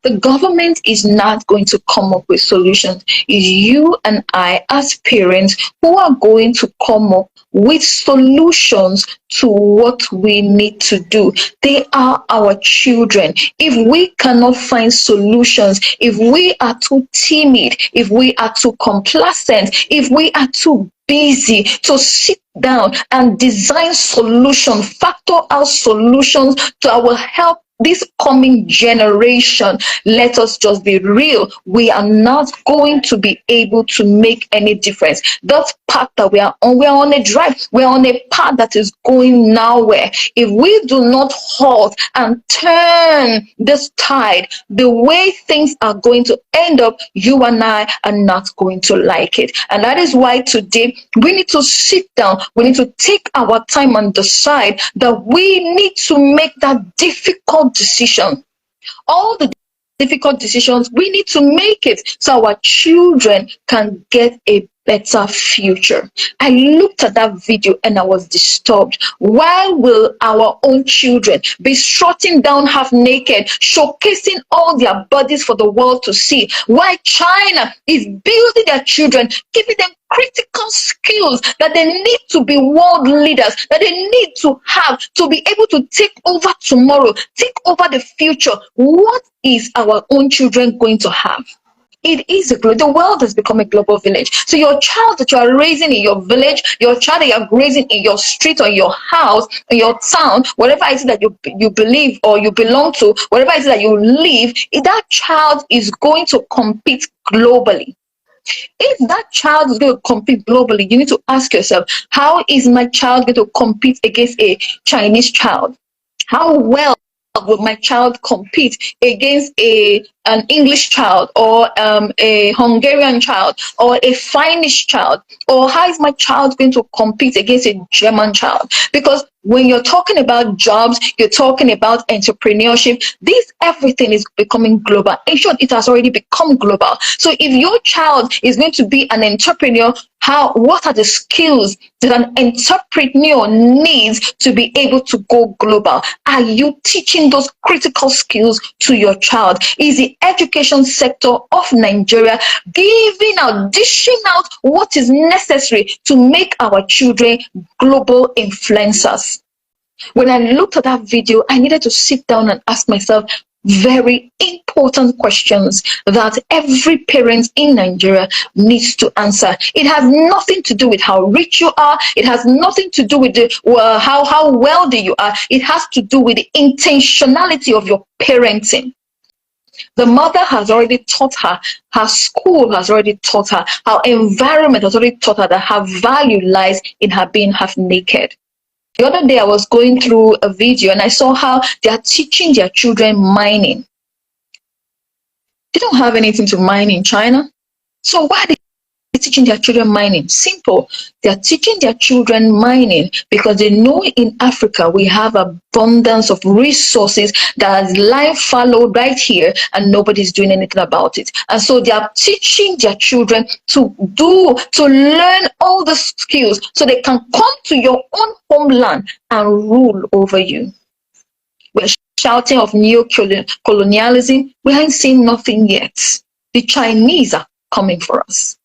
The government is not going to come up with solutions. It's you and I, as parents, who are going to come up with solutions to what we need to do. They are our children. If we cannot find solutions, if we are too timid, if we are too complacent, if we are too busy to sit down and design solutions, factor out solutions to our help this coming generation, let us just be real. We are not going to be able to make any difference. That path that we are on a drive. We're on a path that is going nowhere. If we do not halt and turn this tide, the way things are going to end up, you and I are not going to like it. And that is why today we need to sit down. We need to take our time and decide that we need to make that difficult decision. All the difficult decisions, we need to make it so our children can get a better future. I looked at that video and I was disturbed. Why will our own children be strutting down half naked, showcasing all their bodies for the world to see? Why China is building their children, giving them critical skills that they need to be world leaders, that they need to have to be able to take over tomorrow, take over the future. What is our own children going to have? It is the world has become a global village. So your child that you are raising in your village, your child that you are raising in your street or your house, in your town, whatever it is that you believe or you belong to, whatever it is that you live, that child is going to compete globally. If that child is going to compete globally, you need to ask yourself, how is my child going to compete against a Chinese child? How well will my child compete against an English child or a Hungarian child or a Finnish child? Or how is my child going to compete against a German child? Because when you're talking about jobs, you're talking about entrepreneurship, this everything is becoming global. In short, it has already become global. So if your child is going to be an entrepreneur, what are the skills that an entrepreneur needs to be able to go global? Are you teaching those critical skills to your child? Is the education sector of Nigeria dishing out what is necessary to make our children global influencers? When I looked at that video, I needed to sit down and ask myself very important questions that every parent in Nigeria needs to answer. It has nothing to do with how rich you are. It has nothing to do with how wealthy you are. It has to do with the intentionality of your parenting. The mother has already taught her, her school has already taught her, her environment has already taught her that her value lies in her being half naked. The other day I was going through a video and I saw how they are teaching their children mining. They don't have anything to mine in China. So why are they teaching their children mining? Simple. They are teaching their children mining because they know in Africa we have abundance of resources that is lying fallow right here and nobody's doing anything about it. And so they are teaching their children to learn all the skills so they can come to your own homeland and rule over you. We're shouting of neo-colonialism. We ain't seen nothing yet. The Chinese are coming for us.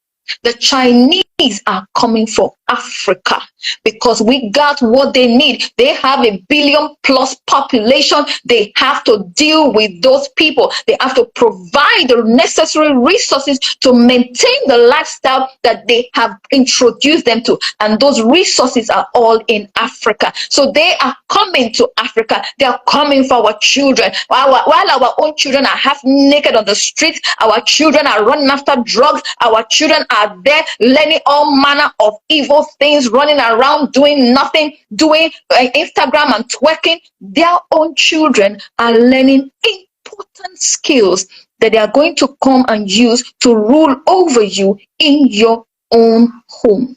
The Chinese are coming for Africa because we got what they need. They have a billion-plus population. They have to deal with those people. They have to provide the necessary resources to maintain the lifestyle that they have introduced them to. And those resources are all in Africa. So they are coming to Africa. They are coming for our children. While our own children are half naked on the streets, our children are running after drugs. Our children are there learning all manner of evil things, running around doing nothing, doing Instagram and twerking. Their own children are learning important skills that they are going to come and use to rule over you in your own home.